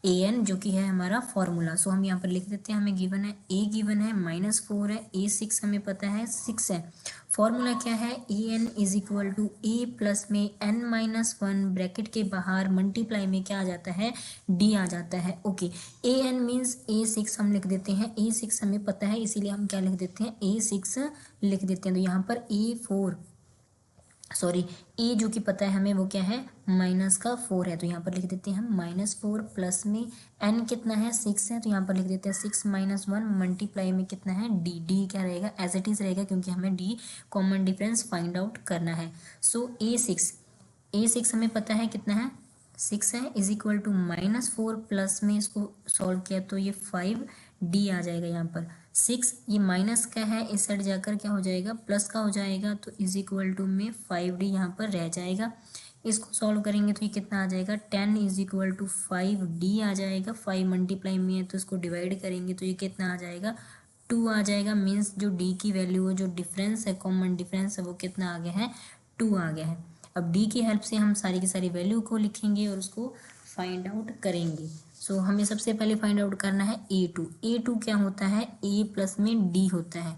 AN जो कि है हमारा फॉर्मूला। सो हम यहाँ पर लिख देते हैं, हमें गिवन है A गिवन है -4 है, A6 हमें पता है 6 है। फॉर्मूला क्या है, AN is equal to A plus में n-1 ब्रैकेट के बाहर मल्टीप्लाई में क्या आ जाता है D आ जाता है। ओके, AN मीन्स A6 हम लिख देते हैं, A6 हमें पता है इसीलिए हम क्या लिख देते हैं A6 लिख देते हैं। तो यहाँ पर A जो कि पता है हमें वो क्या है -4 है तो यहाँ पर लिख देते हैं हम -4 प्लस में n कितना है 6 है तो यहाँ पर लिख देते हैं 6 - 1 मल्टीप्लाई में कितना है D क्या रहेगा एज इट इज़ रहेगा क्योंकि हमें D common difference find out करना है। सो A6 हमें पता है कितना है 6 है इज इक्वल टू -4 प्लस में इसको सॉल्व किया तो ये 5d आ जाएगा यहाँ पर। 6 ये माइनस का है, इस साइड जाकर क्या हो जाएगा प्लस का हो जाएगा, तो इज इक्वल टू में 5d यहाँ पर रह जाएगा। इसको सॉल्व करेंगे तो ये कितना आ जाएगा 10 इज इक्वल टू 5d आ जाएगा। 5 मल्टीप्लाई में है तो इसको डिवाइड करेंगे तो ये कितना आ जाएगा 2 आ जाएगा। मीन्स जो d की वैल्यू है, जो डिफरेंस है, कॉमन डिफरेंस है, वो कितना आ गया है 2 आ गया है। अब d की हेल्प से हम सारी की सारी वैल्यू को लिखेंगे और उसको फाइंड आउट करेंगे। सो हमें सबसे पहले फाइंड आउट करना है a2। a2 क्या होता है a प्लस में d होता है।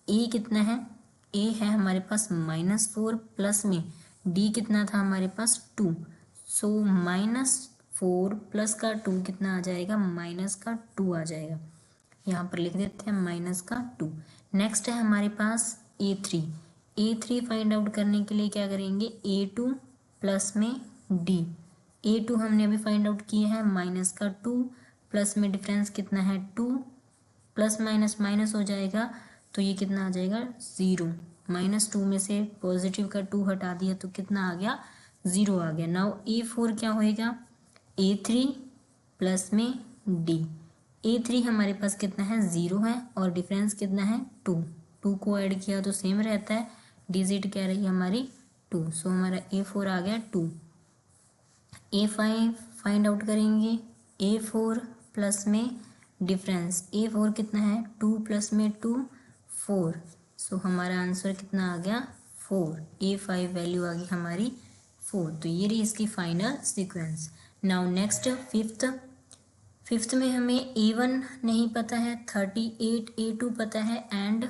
a कितना है, a है हमारे पास -4 प्लस में d कितना था हमारे पास 2। सो -4 प्लस का 2 कितना आ जाएगा माइनस का 2 आ जाएगा। यहाँ पर लिख देते हैं माइनस का 2। नेक्स्ट है हमारे पास a3। a3 फाइंड आउट करने के लिए क्या करेंगे a2 प्लस में d। a2 हमने अभी फाइंड आउट किया है माइनस का 2 प्लस में डिफरेंस कितना है 2, प्लस माइनस माइनस हो जाएगा तो ये कितना आ जाएगा 0। -2 में से पॉजिटिव का 2 हटा दिया तो कितना आ गया 0 आ गया। नाउ a4 क्या होएगा a3 प्लस में d। a3 हमारे पास कितना है 0 है और डिफरेंस कितना है 2 को ऐड किया तो सेम रहता है, डिजिट क्या रही हमारी 2। सो हमारा a4 आ गया 2। a5 फाइंड आउट करेंगे a4 प्लस में डिफरेंस, a4 कितना है 2 प्लस में 2 4। सो हमारा आंसर कितना आ गया 4। a5 वैल्यू आ गई हमारी 4। तो ये रही इसकी final sequence. Now next fifth में हमें a1 नहीं पता है, 38 a2 पता है एंड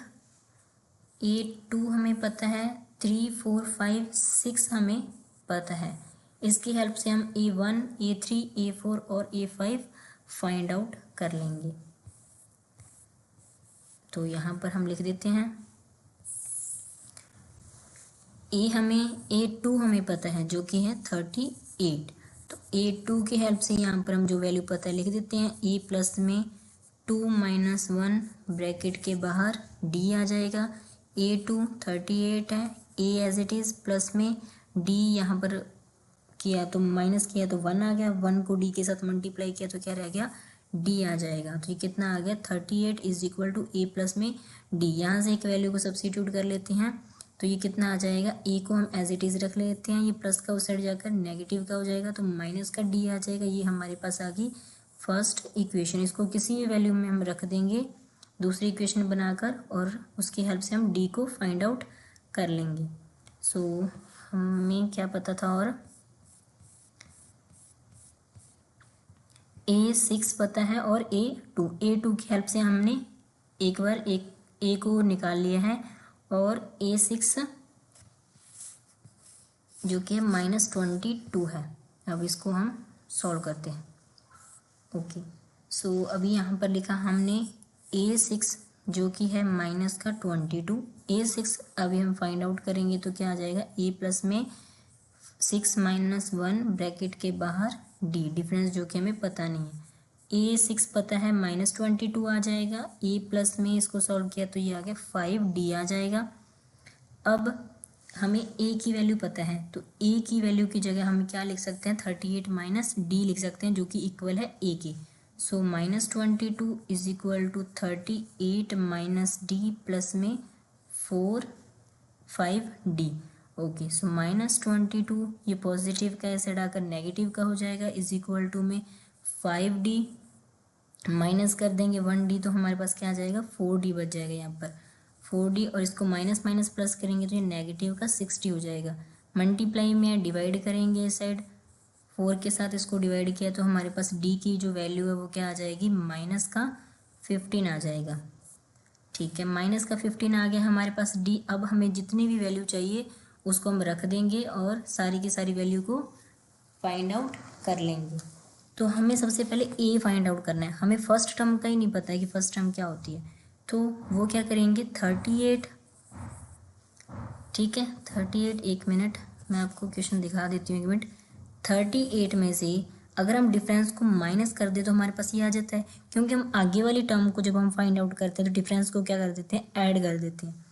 a2 हमें पता है, 3 4 5 6 हमें पता है। इसकी हेल्प से हम a1 a3 a4 और a5 फाइंड आउट कर लेंगे। तो यहाँ पर हम लिख देते हैं a2 हमें पता है जो कि है 38। तो a2 की हेल्प से यहाँ पर हम जो वैल्यू पता है लिख देते हैं a प्लस में 2 - 1 ब्रैकेट के बाहर d आ जाएगा। a2 38 है, a as it is plus में d यहाँ पर किया तो माइनस किया तो 1 आ गया, 1 को d के साथ मल्टीप्लाई किया तो क्या रह गया d आ जाएगा। तो ये कितना आ गया 38 is equal to a plus में d। यहाँ से एक वैल्यू को सब्स्टिट्यूट कर लेते हैं तो ये कितना आ जाएगा, a को हम एज इट इज़ रख लेते हैं, ये प्लस का उस साइड जाकर नेगेटिव का हो जाएगा तो माइनस का d आ जाएगा। ये हमारे पास आ गई फर्स्ट इक्वेशन। इसको किसी भी वैल्यू में हम रख देंगे दूसरी इक्वेशन बनाकर और उसकी हेल्प से हम d को फाइंड आउट कर लेंगे। सो हमें क्या पता था, और a6 पता है और a2 की हेल्प से हमने एक बार a को निकाल लिया है और a6 जो कि -22 है। अब इसको हम सॉल्व करते हैं। ओके, सो अभी यहाँ पर लिखा हमने a6 जो कि है -22। a6 अभी हम फाइंड आउट करेंगे तो क्या आ जाएगा a प्लस में 6 - 1 ब्रैकेट के बाहर d, डिफरेंस जो कि हमें पता नहीं है। a6 पता है -22 आ जाएगा, a प्लस में इसको सॉल्व किया तो ये आ गया 5d आ जाएगा। अब हमें a की वैल्यू पता है तो a की वैल्यू की जगह हम क्या लिख सकते हैं 38 माइनस d लिख सकते हैं जो कि इक्वल है a के। So -22 is equal to 38 minus d plus में 5d। ओके, सो -22 ये पॉजिटिव का ऐसे हटाकर नेगेटिव का हो जाएगा इज इक्वल टू में 5d माइनस कर देंगे 1d तो हमारे पास क्या आ जाएगा 4d बच जाएगा यहाँ पर 4d, और इसको माइनस माइनस प्लस करेंगे तो ये नेगेटिव का 60 हो जाएगा। मल्टीप्लाई में डिवाइड करेंगे इस साइड 4 के साथ, इसको डिवाइड किया तो हमारे पास d की जो वैल्यू है वो क्या आ जाएगी माइनस का 15 आ जाएगा। ठीक है, माइनस का 15 आ गया हमारे पास d। अब हमें जितनी भी वैल्यू चाहिए उसको हम रख देंगे और सारी की सारी वैल्यू को फाइंड आउट कर लेंगे। तो हमें सबसे पहले a फाइंड आउट करना है। हमें फर्स्ट टर्म का ही नहीं पता है कि फर्स्ट टर्म क्या होती है, तो वो क्या करेंगे 38। ठीक है 38, एक मिनट मैं आपको क्वेश्चन दिखा देती हूँ, एक मिनट। 38 में से अगर हम डिफरेंस को माइनस कर दे तो हमारे पास ये आ जाता है, क्योंकि हम आगे वाली टर्म को जब हम फाइंड आउट करते हैं तो डिफरेंस को क्या कर देते हैं ऐड कर देते हैं।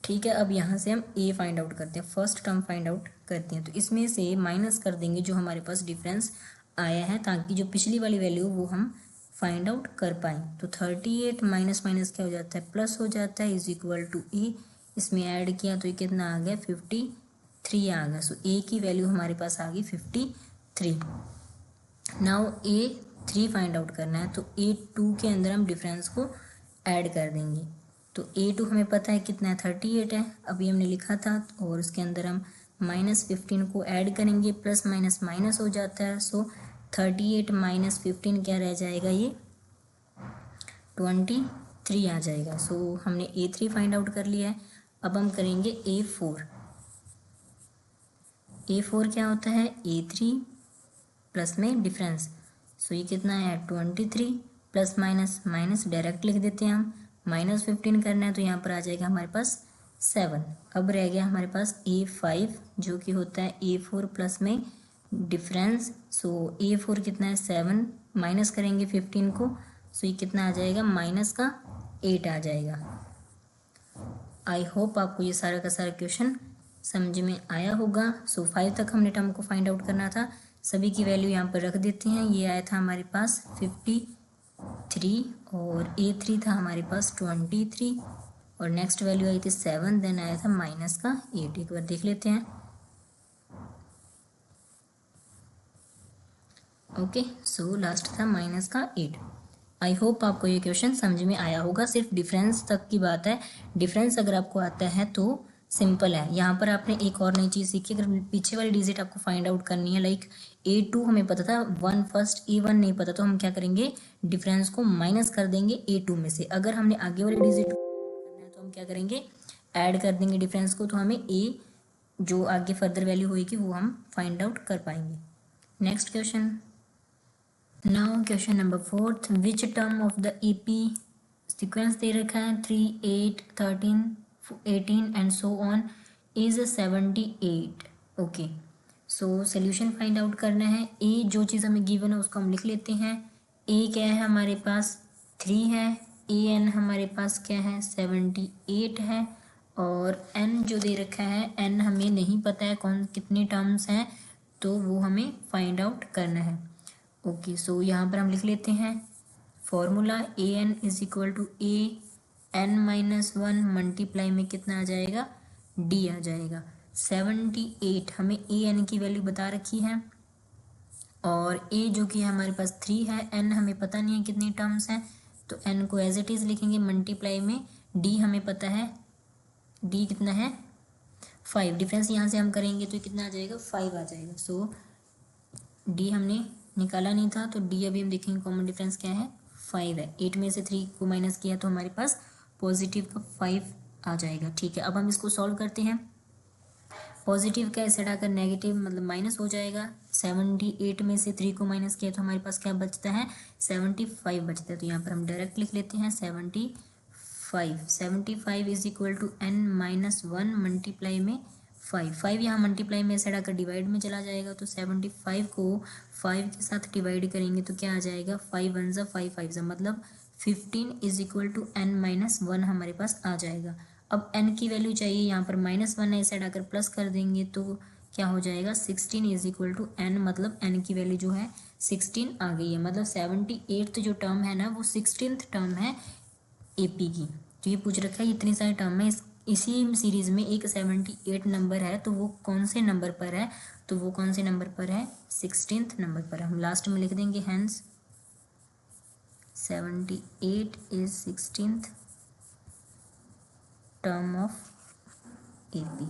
ठीक है, अब यहाँ से हम ए फाइंड आउट करते हैं, फर्स्ट टर्म फाइंड आउट करते हैं। तो इसमें से माइनस कर देंगे जो हमारे पास डिफरेंस आया है, ताकि जो पिछली वाली वैल्यू वो हम फाइंड आउट कर पाएँ। तो 38 माइनस माइनस क्या हो जाता है, प्लस हो जाता है, इज इक्वल टू ए। इसमें ऐड किया तो ये कितना आ गया, 53 आ गया। सो ए की वैल्यू हमारे पास आ गई 53। नाउ A3 फाइंड आउट करना है, तो A2 के अंदर हम डिफरेंस को ऐड कर देंगे। तो A2 हमें पता है कितना है, 38 है, अभी हमने लिखा था, और उसके अंदर हम -15 को ऐड करेंगे, प्लस माइनस माइनस हो जाता है। सो 38 माइनस 15 क्या रह जाएगा, ये 23 आ जाएगा। सो हमने A3 फाइंड आउट कर लिया है। अब हम करेंगे A4। A4 क्या होता है, A3 प्लस में डिफरेंस। सो ये कितना है, 23, प्लस माइनस माइनस डायरेक्ट लिख देते हैं हम, -15 करना है तो यहाँ पर आ जाएगा हमारे पास 7। अब रह गया हमारे पास A5 जो कि होता है A4 प्लस में डिफरेंस। सो A4 कितना है, 7, माइनस करेंगे 15 को, सो ये कितना आ जाएगा, माइनस का 8 आ जाएगा। आई होप आपको ये सारा का सारा क्वेश्चन समझ में आया होगा। सो 5 तक हमने टर्म को फाइंड आउट करना था, सभी की वैल्यू यहाँ पर रख देते हैं। ये आया था हमारे पास 53 और A3 था हमारे पास 23 और नेक्स्ट वैल्यू आई थी 7, देन आया था माइनस का 8। एक बार देख लेते हैं। ओके, सो लास्ट था माइनस का 8। आई होप आपको ये क्वेश्चन समझ में आया होगा। सिर्फ डिफरेंस तक की बात है, डिफरेंस अगर आपको आता है तो सिंपल है। यहाँ पर आपने एक और नई चीज़ सीखी, अगर पीछे वाली डिजिट आपको फाइंड आउट करनी है, लाइक A2 हमें पता था, 1 फर्स्ट, A1 नहीं पता, तो हम क्या करेंगे, डिफरेंस को माइनस कर देंगे A2 में से। अगर हमने आगे वाली डिजिट करना है तो हम क्या करेंगे, ऐड कर देंगे डिफरेंस को, तो हमें A जो आगे फर्दर वैल्यू होगी वो हम फाइंड आउट कर पाएंगे। Next question. Now question number 4, which term of the AP sequence दे रखा है 3, 8, 13, 18 and so on is 78। Okay, so solution find out करना है। ए जो चीज़ हमें गिवन है उसको हम लिख लेते हैं। ए क्या है हमारे पास, 3 है। एन हमारे पास क्या है, 78 है। और एन जो दे रखा है, एन हमें नहीं पता है कौन कितने टर्म्स हैं, तो वो हमें फाइंड आउट करना है। ओके, सो यहाँ पर हम लिख लेते हैं formula, A N is equal to an-1 multiply में कितना आ जाएगा, डी आ जाएगा। 78 हमें ए एन की वैल्यू बता रखी है, और ए जो कि हमारे पास 3 है, एन हमें पता नहीं है कितनी टर्म्स हैं, तो एन को एज इट इज़ लिखेंगे, मल्टीप्लाई में डी हमें पता है, डी कितना है 5। डिफरेंस यहाँ से हम करेंगे तो कितना आ जाएगा, 5 आ जाएगा। सो डी हमने निकाला नहीं था, तो डी अभी हम देखेंगे कॉमन डिफरेंस क्या है, 5 है। 8 में से 3 को माइनस किया तो हमारे पास पॉजिटिव का 5 आ जाएगा। ठीक है, अब हम इसको सॉल्व करते हैं। पॉजिटिव का ऐसे हटाकर नेगेटिव मतलब माइनस हो जाएगा। 78 में से 3 को माइनस किया तो हमारे पास क्या बचता है, 75 बचता है। तो यहाँ पर हम डायरेक्ट लिख लेते हैं 75 is equal to n-1 multiply में 5 यहाँ मल्टीप्लाई में ऐसे हटाकर डिवाइड में चला जाएगा, तो 75 को 5 के साथ डिवाइड करेंगे तो क्या आ जाएगा, 5 1 ज़ा 5 5 ज़ा मतलब 15 इज इक्वल टू n-1 हमारे पास आ जाएगा। अब n की वैल्यू चाहिए, यहाँ पर -1 है, इसे हटाकर प्लस कर देंगे तो क्या हो जाएगा, 16 इज इक्वल टू n, मतलब n की वैल्यू जो है 16 आ गई है। मतलब 78th जो टर्म है ना वो 16th टर्म है AP की। तो ये पूछ रखा है इतनी सारी टर्म है, इसी सीरीज़ में एक 78 नंबर है, तो वो कौन से नंबर पर है, तो वो कौन से नंबर पर है, 16th नंबर पर है। हम लास्ट में लिख देंगे hence 78 is 16th term of AP।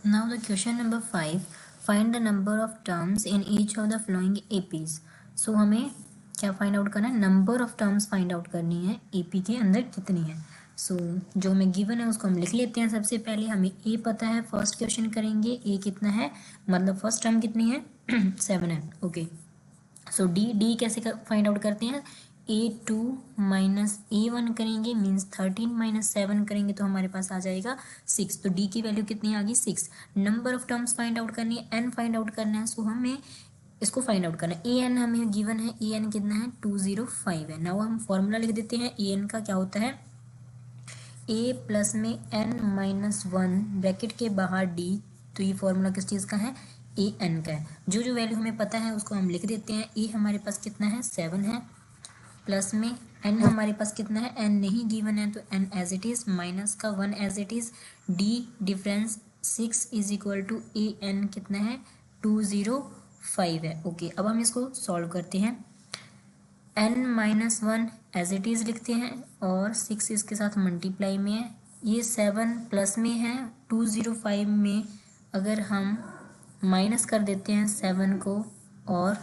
Now the question number 5, find the number of terms in each of the following APs। So हमें क्या फाइंड आउट करना है, number of terms find out करनी है AP के अंदर कितनी है। सो जो हमें गिवन है उसको हम लिख लेते हैं। सबसे पहले हमें A पता है, फर्स्ट क्वेश्चन करेंगे, A कितना है, मतलब फर्स्ट टर्म कितनी है 7 है। ओके, सो डी कैसे फाइंड आउट करते हैं, A2 माइनस A1 करेंगे, मीन्स 13 माइनस 7 करेंगे तो हमारे पास आ जाएगा 6। तो D की वैल्यू कितनी आ गई, 6। Number of terms find out करनी है, N फाइंड आउट करना है। सो हमें इसको फाइंड आउट करना है। ए एन हमें गिवन है, ए एन कितना है 205 है। नाउ हम फॉर्मूला लिख देते हैं। ए एन का क्या होता है, ए प्लस में एन माइनस वन ब्रैकेट के बाहर डी। तो ये फॉर्मूला किस चीज़ का है, ए एन का है। जो जो वैल्यू हमें पता है उसको हम लिख देते हैं। ए हमारे पास कितना है 7 है, प्लस में एन हमारे पास कितना है, एन नहीं गिवन है तो N as it is, minus का 1 as it is, D difference 6 is equal to A N कितना है 205 है। ओके, अब हम इसको सॉल्व करते हैं। N minus one as it is लिखते हैं और 6 इसके साथ मल्टीप्लाई में है। ये 7 प्लस में है, 205 में अगर हम माइनस कर देते हैं 7 को, और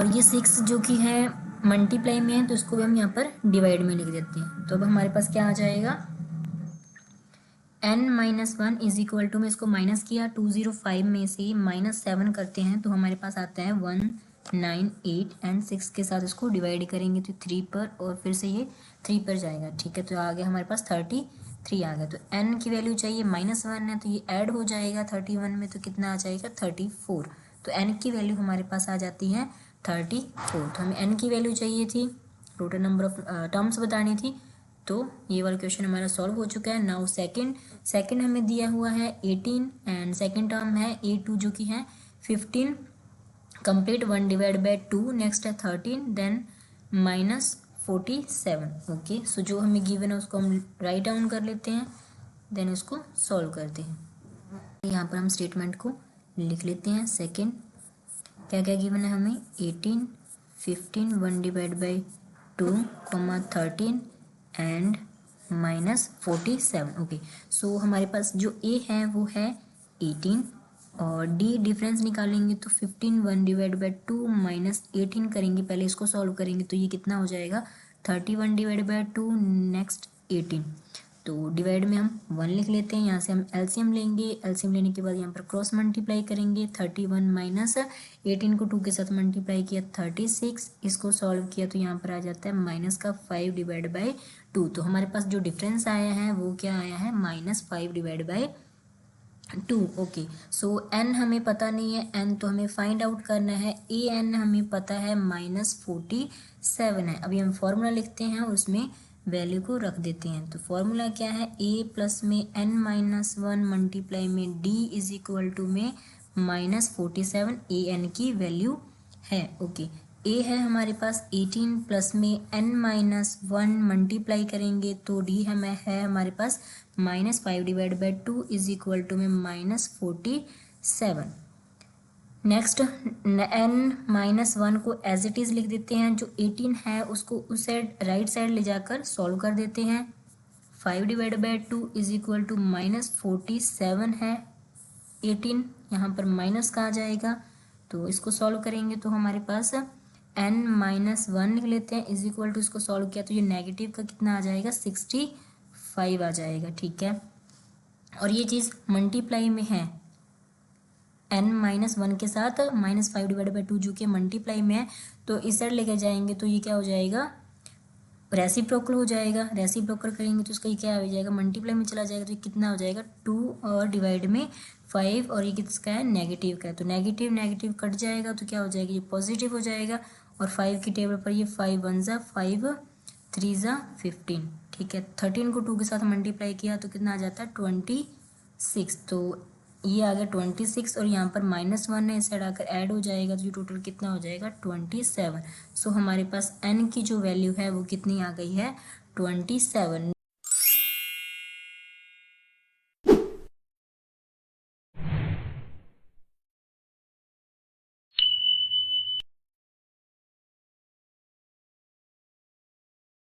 ये 6 जो कि है मल्टीप्लाई में है तो इसको भी हम यहाँ पर डिवाइड में लिख देते हैं। तो अब हमारे पास क्या आ जाएगा, n minus one is equal to में इसको माइनस किया, 205 में से माइनस 7 करते हैं तो हमारे पास आता है 198 एंड 6 के साथ इसको डिवाइड करेंगे तो 3 पर, और फिर से ये 3 पर जाएगा। ठीक है, तो आ गया हमारे पास 33 आ गया। तो n की वैल्यू चाहिए -1 है तो ये ऐड हो जाएगा 31 में, तो कितना आ जाएगा 34। तो n की वैल्यू हमारे पास आ जाती है 34। तो हमें n की वैल्यू चाहिए थी, टोटल नंबर ऑफ टर्म्स बतानी थी। तो ये वाला क्वेश्चन हमारा सॉल्व हो चुका है। नाउ सेकंड हमें दिया हुआ है 18 एंड सेकंड टर्म है a2 जो कि है 15 कंप्लीट 1 डिवाइड बाय 2, नेक्स्ट है 13 देन -47। ओके, सो जो हमें गिवन है उसको हम राइट डाउन कर लेते हैं, देन उसको सॉल्व करते हैं। यहाँ पर हम स्टेटमेंट को लिख लेते हैं। सेकंड क्या क्या गिवन है हमें, 18 15 1 डिवाइड बाई 2 13 एंड -47। ओके, सो हमारे पास जो ए है वो है 18 और डी डिफरेंस निकालेंगे तो 15 1 डिवाइड बाई 2 -18 करेंगे, पहले इसको सॉल्व करेंगे तो ये कितना हो जाएगा 31 डिवाइड बाई 2 नेक्स्ट 18। तो डिवाइड में हम 1 लिख लेते हैं, यहाँ से हम एलसीएम लेंगे। एलसीएम लेने के बाद यहाँ पर क्रॉस मल्टीप्लाई करेंगे, 31 माइनस 18 को 2 के साथ मल्टीप्लाई किया 36, इसको सॉल्व किया तो यहाँ पर आ जाता है माइनस का 5 डिवाइड बाई 2। तो हमारे पास जो डिफरेंस आया है वो क्या आया है -5 divide by 2। Okay, so n हमें पता नहीं है, n तो हमें फाइंड आउट करना है। ए एन हमें पता है -47 है। अभी हम फॉर्मूला लिखते हैं और उसमें वैल्यू को रख देते हैं। तो फॉर्मूला क्या है, a प्लस में n-1 मल्टीप्लाई में d इज इक्वल टू में -47 ए एन की वैल्यू है। ओके, a है हमारे पास 18 प्लस में n-1 मल्टीप्लाई करेंगे तो d हमें है हमारे पास -5 divide by 2 is equal to में -47। नेक्स्ट n-1 को एज इट इज़ लिख देते हैं। जो 18 है उसको उस साइड राइट साइड ले जाकर सॉल्व कर देते हैं। 5 divide by 2 is equal to -47 है। 18 यहाँ पर माइनस का आ जाएगा तो इसको सॉल्व करेंगे तो हमारे पास n-1 लिख लेते हैं इज इक्वल टू, इसको सॉल्व किया तो ये नेगेटिव का कितना आ जाएगा 65 आ जाएगा। ठीक है, और ये चीज़ मल्टीप्लाई में है n-1 के साथ -5 डिवाइड बाई 2 जो कि मल्टीप्लाई में है, तो इस साइड लेके जाएंगे तो ये क्या हो जाएगा रेसिप्रोकल हो जाएगा। रेसिप्रोकल करेंगे तो इसका ये क्या हो जाएगा मल्टीप्लाई में चला जाएगा तो ये कितना हो जाएगा 2 और डिवाइड में 5, और ये किसका है नेगेटिव का है तो नेगेटिव नेगेटिव कट जाएगा तो क्या हो जाएगा ये पॉजिटिव हो जाएगा। और 5 की टेबल पर ये 5 1 ज़ा 5 3 ज़ा 15। ठीक है, 13 को 2 के साथ मल्टीप्लाई किया तो कितना आ जाता है 26। तो ये आ गया 26 और यहाँ पर -1 है, इस साइड आकर ऐड हो जाएगा तो ये टोटल कितना हो जाएगा 27। सो हमारे पास n की जो वैल्यू है वो कितनी आ गई है 27।